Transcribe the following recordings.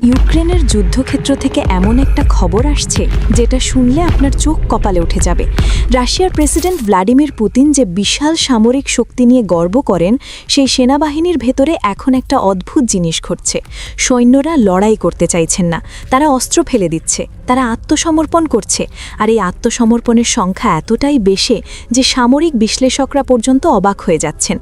ইউক্রেনের যুদ্ধক্ষেত্র থেকে এমন একটা খবর আসছে যেটা শুনলে আপনার চোখ কপালে উঠে যাবে। রাশিয়ার প্রেসিডেন্ট ভ্লাদিমির পুতিন যে বিশাল সামরিক শক্তি নিয়ে গর্ব করেন, সেই সেনাবাহিনীর ভেতরে এখন একটা অদ্ভুত জিনিস ঘটছে। সৈন্যরা লড়াই করতে চাইছেন না, তারা অস্ত্র ফেলে দিচ্ছে, তারা আত্মসমর্পণ করছে। আর এই আত্মসমর্পণের সংখ্যা এতটাই বেশি যে সামরিক বিশ্লেষকরা পর্যন্ত অবাক হয়ে যাচ্ছেন।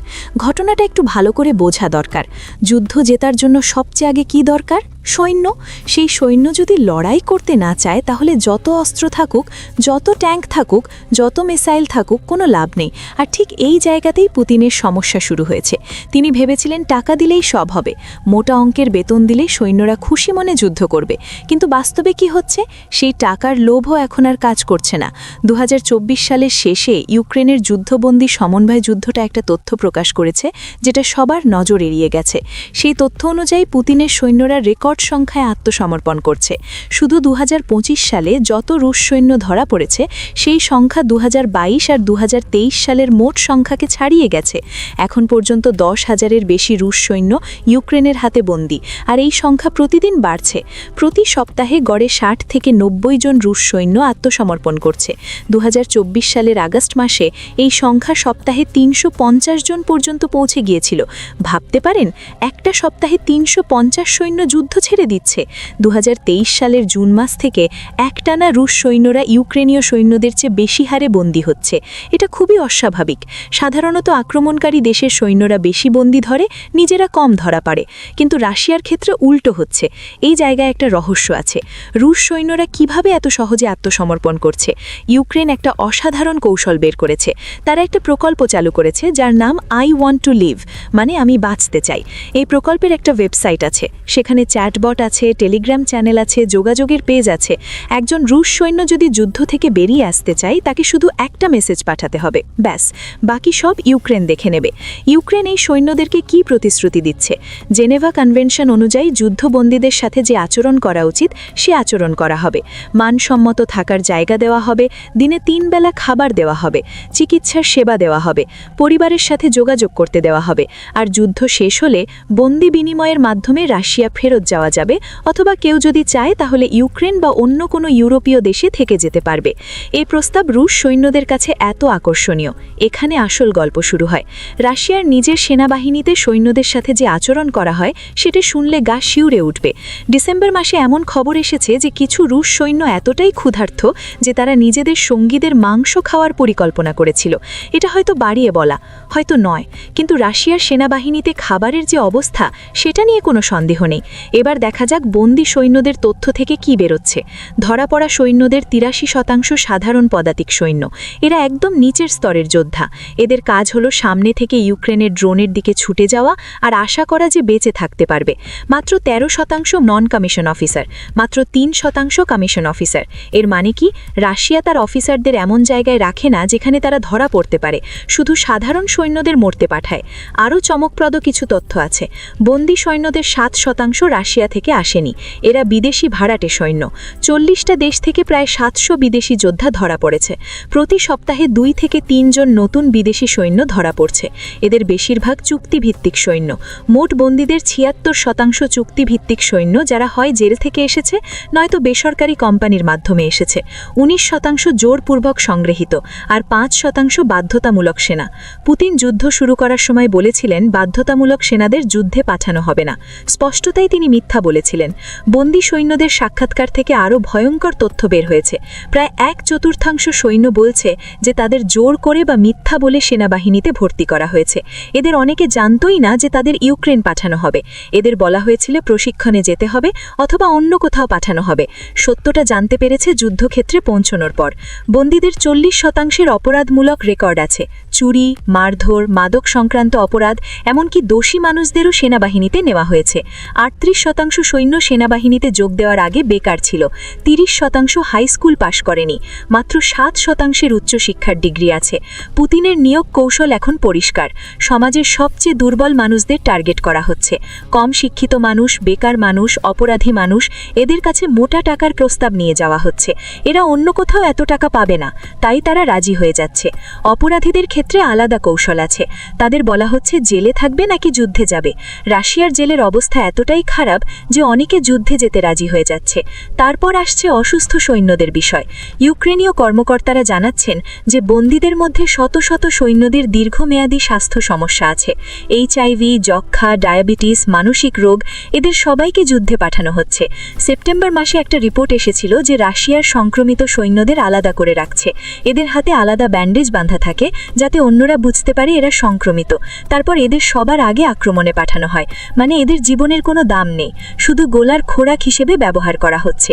ঘটনাটা একটু ভালো করে বোঝা দরকার। যুদ্ধ জেতার জন্য সবচেয়ে আগে কী দরকার? সৈন্য। সেই সৈন্য যদি লড়াই করতে না চায়, তাহলে যত অস্ত্র থাকুক, যত ট্যাঙ্ক থাকুক, যত মিসাইল থাকুক, কোনো লাভ নেই। আর ঠিক এই জায়গাতেই পুতিনের সমস্যা শুরু হয়েছে। তিনি ভেবেছিলেন টাকা দিলেই সব হবে, মোটা অঙ্কের বেতন দিলে সৈন্যরা খুশি মনে যুদ্ধ করবে। কিন্তু বাস্তবে কি হচ্ছে? সেই টাকার লোভও এখন আর কাজ করছে না। 2024 সালের শেষে ইউক্রেনের যুদ্ধবন্দী সমন্বয় যুদ্ধটা একটা তথ্য প্রকাশ করেছে, যেটা সবার নজর এড়িয়ে গেছে। সেই তথ্য অনুযায়ী পুতিনের সৈন্যরা রেকর্ড সংখ্যায় আত্মসমর্পণ করছে। শুধু 2025 সালে যত রুশ সৈন্য ধরা পড়েছে, সেই সংখ্যা 2022 আর 2023 সালের মোট সংখ্যাকে ছাড়িয়ে গেছে। এখন পর্যন্ত 10,000-এর বেশি রুশ সৈন্য ইউক্রেনের হাতে বন্দী, আর এই সংখ্যা প্রতিদিন বাড়ছে। প্রতি সপ্তাহে গড়ে 60 থেকে 90 জন রুশ সৈন্য আত্মসমর্পণ করছে। 2024 সালের আগস্ট মাসে এই সংখ্যা সপ্তাহে 350 জন পর্যন্ত পৌঁছে গিয়েছিল। ভাবতে পারেন, একটা সপ্তাহে 350 সৈন্য যুদ্ধ ছেড়ে দিচ্ছে। 2023 সালের জুন মাস থেকে একটানা রুশ সৈন্যরা ইউক্রেনীয় সৈন্যদের চেয়ে বেশি হারে বন্দী হচ্ছে। এটা খুবই অস্বাভাবিক। সাধারণত আক্রমণকারী দেশের সৈন্যরা বেশি বন্দী ধরে, নিজেরা কম ধরা পারে। কিন্তু রাশিয়ার ক্ষেত্রে উল্টো হচ্ছে। এই জায়গায় একটা রহস্য আছে। রুশ সৈন্যরা কিভাবে এত সহজে আত্মসমর্পণ করছে? ইউক্রেন একটা অসাধারণ কৌশল বের করেছে। তারা একটা প্রকল্প চালু করেছে, যার নাম আই ওয়ান্ট টু লিভ, মানে আমি বাঁচতে চাই। এই প্রকল্পের একটা ওয়েবসাইট আছে, সেখানে চ্যাটবট আছে, টেলিগ্রাম চ্যানেল আছে, যোগাযোগের পেজ আছে। একজন রুশ সৈন্য যদি যুদ্ধ থেকে বেরিয়ে আসতে চায়, তাকে শুধু একটা মেসেজ পাঠাতে হবে, ব্যাস। বাকি সব ইউক্রেন দেখে নেবে। ইউক্রেন এই সৈন্যদেরকে কি প্রতিশ্রুতি দিচ্ছে? জেনেভা কনভেনশন অনুযায়ী যুদ্ধবন্দীদের সাথে যে আচরণ করা উচিত, সে আচরণ করা হবে। মানসম্মত থাকার জায়গা দেওয়া হবে, দিনে 3 বেলা খাবার দেওয়া হবে, চিকিৎসার সেবা দেওয়া হবে, পরিবারের সাথে যোগাযোগ করতে দেওয়া হবে। আর যুদ্ধ শেষ হলে বন্দি বিনিময়ের মাধ্যমে রাশিয়া ফেরত যাওয়া যাবে, অথবা কেউ যদি চায় তাহলে ইউক্রেন বা অন্য কোনো ইউরোপীয় দেশে থেকে যেতে পারবে। এই প্রস্তাব রুশ সৈন্যদের কাছে এত আকর্ষণীয়। এখানে আসল গল্প শুরু হয়। রাশিয়ার নিজের সেনাবাহিনীতে সৈন্যদের সাথে যে আচরণ করা হয়, সেটা শুনলে গা শিউরে উঠবে। ডিসেম্বর মাসে এমন খবর এসেছে যে কিছু রুশ সৈন্য এতটাই ক্ষুধার্ত যে তারা নিজেদের সঙ্গীদের মাংস খাওয়ার পরিকল্পনা করেছিল। এটা হয়তো বাড়িয়ে বলা, হয়তো নয়, কিন্তু রাশিয়ার সেনাবাহিনীতে খাবারের যে অবস্থা, সেটা নিয়ে কোনো সন্দেহ নেই। এবার দেখা যাক বন্দি সৈন্যদের তথ্য থেকে কি বেরোচ্ছে। ধরা পড়া সৈন্যদের 83% সাধারণ পদাতিক সৈন্য। এরা একদম নিচের স্তরের যোদ্ধা। এদের কাজ হলো সামনে থেকে ইউক্রেনের ড্রোনের দিকে ছুটে যাওয়া আর আশা করা যে বেঁচে থাকতে পারবে। মাত্র 13% নন কমিশন অফিসার, মাত্র 3% কমিশন অফিসার। এর মানে কি? রাশিয়া তার অফিসারদের এমন জায়গায় রাখে না যেখানে তারা ধরা পড়তে পারে, শুধু সাধারণ সৈন্যদের মরতে পাঠায়। আরও চমকপ্রদ কিছু তথ্য আছে। বন্দি সৈন্যদের 7% রাশিয়া থেকে আসেনি, এরা বিদেশি ভাড়াটে সৈন্য। 40টা দেশ থেকে প্রায় 700 বিদেশি যোদ্ধা ধরা পড়েছে। প্রতি সপ্তাহে 2 থেকে 3 জন নতুন বিদেশি সৈন্য ধরা পড়ছে। এদের বেশিরভাগ চুক্তিভিত্তিক সৈন্য। মোট বন্দীদের 76% চুক্তিভিত্তিক সৈন্য, যারা হয় জেল থেকে এসেছে, নয়তো বেসরকারি কোম্পানির মাধ্যমে এসেছে। 19% জোরপূর্বক সংগৃহীত, আর 5% বাধ্যতামূলক সেনা। পুতিন যুদ্ধ শুরু করার সময় বলেছিলেন বাধ্যতামূলক সেনাদের যুদ্ধে পাঠানো হবে না। স্পষ্টতাই তিনি মিথ্যা বলেছিলেন। বন্দি সৈন্যদের সাক্ষাৎকার থেকে আরও ভয়ঙ্কর তথ্য বের হয়েছে। প্রায় 1/4 সৈন্য বলছে যে তাদের জোর করে বা মিথ্যা বলে সেনাবাহিনীতে ভর্তি করা হয়েছে। এদের অনেকে জানতই না যে তাদের ইউক্রেন পাঠানো হবে। এদের বলা হয়েছিল প্রশিক্ষণে যেতে হবে অথবা অন্য কোথাও পাঠানো হবে। সত্যটা জানতে পেরেছে যুদ্ধক্ষেত্রে পৌঁছানোর পর। বন্দীদের 40%-এর অপরাধমূলক রেকর্ড আছে। চুরি, মারধর, মাদক সংক্রান্ত অপরাধ, এমনকি দোষী মানুষদেরও সেনাবাহিনীতে নেওয়া হয়েছে। 38% সৈন্য সেনাবাহিনীতে যোগ দেওয়ার আগে বেকার ছিল। 30% হাই স্কুল পাশ করেনি। মাত্র 7%-এর উচ্চশিক্ষার ডিগ্রি আছে। পুতিনের নিয়োগ কৌশল এখন পরিষ্কার। সমাজের সবচেয়ে দুর্বল মানুষদের টার্গেট করা হচ্ছে। কম শিক্ষিত মানুষ, বেকার মানুষ, অপরাধী মানুষ, এদের কাছে মোটা টাকার প্রস্তাব নিয়ে যাওয়া হচ্ছে। এরা অন্য কোথাও এত টাকা পাবে না, তাই তারা রাজি হয়ে যাচ্ছে। অপরাধীদের ক্ষেত্রে আলাদা কৌশল আছে। তাদের বলা হচ্ছে জেলে থাকবে নাকি যুদ্ধে যাবে। রাশিয়ার জেলের অবস্থা এতটাই খারাপ খারাপ যে অনেকে যুদ্ধে যেতে রাজি হয়ে যাচ্ছে। তারপর আসছে অসুস্থ সৈন্যদের বিষয়। ইউক্রেনীয় কর্মকর্তারা জানাচ্ছেন যে বন্দীদের মধ্যে শত শত সৈন্যদের দীর্ঘমেয়াদী স্বাস্থ্য সমস্যা আছে। এইচআইভি, যক্ষ্মা, ডায়াবেটিস, মানসিক রোগ, এদের সবাইকে যুদ্ধে পাঠানো হচ্ছে। সেপ্টেম্বর মাসে একটা রিপোর্ট এসেছিল যে রাশিয়ার সংক্রমিত সৈন্যদের আলাদা করে রাখছে। এদের হাতে আলাদা ব্যান্ডেজ বাঁধা থাকে যাতে অন্যরা বুঝতে পারে এরা সংক্রমিত। তারপর এদের সবার আগে আক্রমণে পাঠানো হয়। মানে এদের জীবনের কোনো দাম নেই, শুধু গোলার খোরাক হিসেবে ব্যবহার করা হচ্ছে।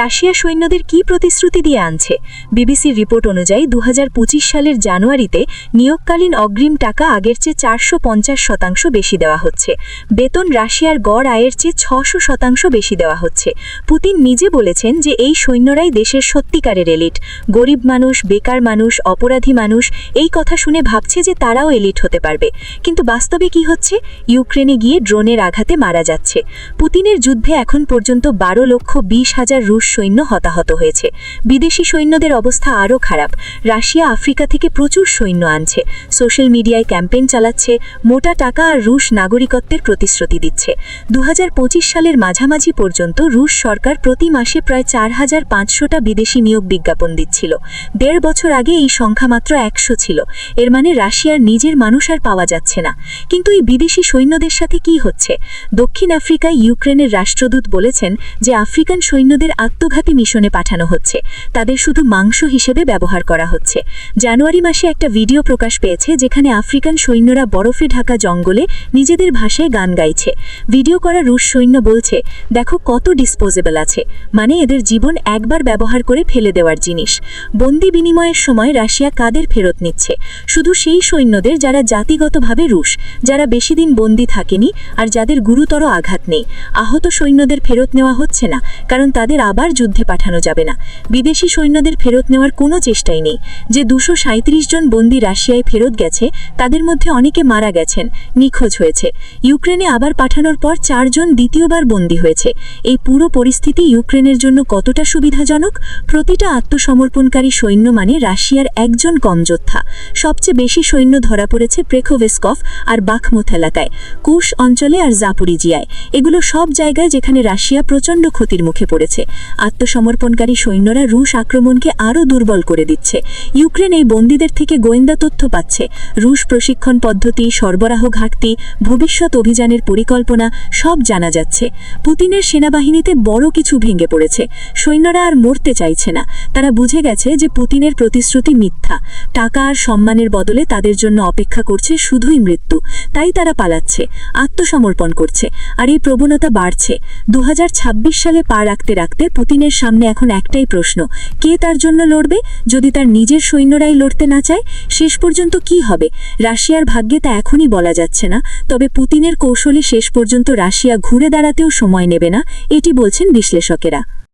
রাশিয়া সৈন্যদের কি প্রতিশ্রুতি দিয়ে আনছে? বিবিসির রিপোর্ট অনুযায়ী 2025 সালের জানুয়ারিতে নিয়োগকালীন অগ্রিম টাকা আগের চেয়ে 450% বেশি দেওয়া হচ্ছে। বেতন রাশিয়ার গড় আয়ের চেয়ে 600% বেশি দেওয়া হচ্ছে। পুতিন নিজে বলেছেন যে এই সৈন্যরাই দেশের সত্যিকারের এলিট। গরিব মানুষ, বেকার মানুষ, অপরাধী মানুষ এই কথা শুনে ভাবছে যে তারাও এলিট হতে পারবে। কিন্তু বাস্তবে কি হচ্ছে? ইউক্রেনে গিয়ে ড্রোনের আঘাতে মারা যাচ্ছে। পুতিনের যুদ্ধে এখন পর্যন্ত 12,20,000 রুশ সৈন্য হতাহত হয়েছে। বিদেশি সৈন্যদের অবস্থা আরও খারাপ। রাশিয়া আফ্রিকা থেকে প্রচুর সৈন্য আনছে, সোশ্যাল মিডিয়ায় ক্যাম্পেইন চালাচ্ছে, মোটা টাকা আর রুশ নাগরিকত্বের প্রতিশ্রুতি দিচ্ছে। 2025 সালের মাঝামাঝি পর্যন্ত রুশ সরকার প্রতি মাসে প্রায় 4,500টা বিদেশি নিয়োগ বিজ্ঞাপন দিচ্ছিল। 1.5 বছর আগে এই সংখ্যা মাত্র 100 ছিল। এর মানে রাশিয়ার নিজের মানুষ আর পাওয়া যাচ্ছে না। কিন্তু এই বিদেশি সৈন্যদের সাথে কি হচ্ছে? দক্ষিণ আফ্রিকায় ইউক্রেনের রাষ্ট্রদূত বলেছেন যে আফ্রিকান সৈন্যদের আত্মঘাতী মিশনে পাঠানো হচ্ছে, তাদের শুধু মাংস হিসেবে ব্যবহার করা হচ্ছে। জানুয়ারি মাসে একটা ভিডিও প্রকাশ পেয়েছে যেখানে আফ্রিকান সৈন্যরা বরফে ঢাকা জঙ্গলে নিজেদের ভাষায় গান গাইছে। ভিডিও করা রুশ সৈন্য বলছে, দেখো কত ডিসপোজেবল আছে, মানে এদের জীবন একবার ব্যবহার করে ফেলে দেওয়ার জিনিস। বন্দি বিনিময়ের সময় রাশিয়া কাদের ফেরত নিচ্ছে? শুধু সেই সৈন্যদের যারা জাতিগতভাবে রুশ, যারা বেশি দিন বন্দি থাকেনি আর যাদের গুরুতর আঘাত নেই। আহত সৈন্যদের ফেরত নেওয়া হচ্ছে না, কারণ তাদের আবার যুদ্ধে পাঠানো যাবে না। বিদেশি সৈন্যদের ফেরত নেওয়ার কোনো চেষ্টাই নেই। যে 237 জন বন্দি রাশিয়ায় ফেরত গেছে তাদের মধ্যে অনেকে মারা গেছেন, নিখোঁজ হয়েছে। ইউক্রেনে আবার পাঠানোর পর 4 জন দ্বিতীয়বার বন্দি হয়েছে। এই পুরো পরিস্থিতি ইউক্রেনের জন্য কতটা সুবিধাজনক? প্রতিটা আত্মসমর্পণকারী সৈন্য মানে রাশিয়ার একজন কম যোদ্ধা। সবচেয়ে বেশি সৈন্য ধরা পড়েছে প্রেখোভেস্কভ আর বাখমুত এলাকায়, কুশ অঞ্চলে আর জাপুরিজিয়ায়। এগুলো সব জায়গায় যেখানে রাশিয়া প্রচণ্ড ক্ষতির মুখে পড়েছে। আত্মসমর্পণকারী সৈন্যরা রুশ আক্রমণকে আরও দুর্বল করে দিচ্ছে। ইউক্রেন এই বন্দীদের থেকে গোয়েন্দা তথ্য পাচ্ছে। রুশ প্রশিক্ষণ পদ্ধতি, সরবরাহ ঘাটতি, ভবিষ্যৎ অভিযানের পরিকল্পনা সব জানা যাচ্ছে। পুতিনের সেনাবাহিনীতে বড় কিছু ভেঙে পড়েছে। সৈন্যরা আর মরতে চাইছে না। তারা বুঝে গেছে যে পুতিনের প্রতিশ্রুতি মিথ্যা। টাকা আর সম্মানের বদলে তাদের জন্য অপেক্ষা করছে শুধুই মৃত্যু। তাই তারা পালাচ্ছে, আত্মসমর্পণ করছে। আর এই প্রবণতা বাড়ছে। 2026 সালে পা রাখতে রাখতে পুতিনের সামনে এখন একটাই প্রশ্ন, কে তার জন্য লড়বে? যদি তার নিজের সৈন্যরাই লড়তে না চায়, শেষ পর্যন্ত কি হবে? রাশিয়ার ভাগ্যে তা এখনই বলা যাচ্ছে না। তবে পুতিনের কৌশলে শেষ পর্যন্ত রাশিয়া ঘুরে দাঁড়াতেও সময় নেবে না, এটি বলছেন বিশ্লেষকেরা।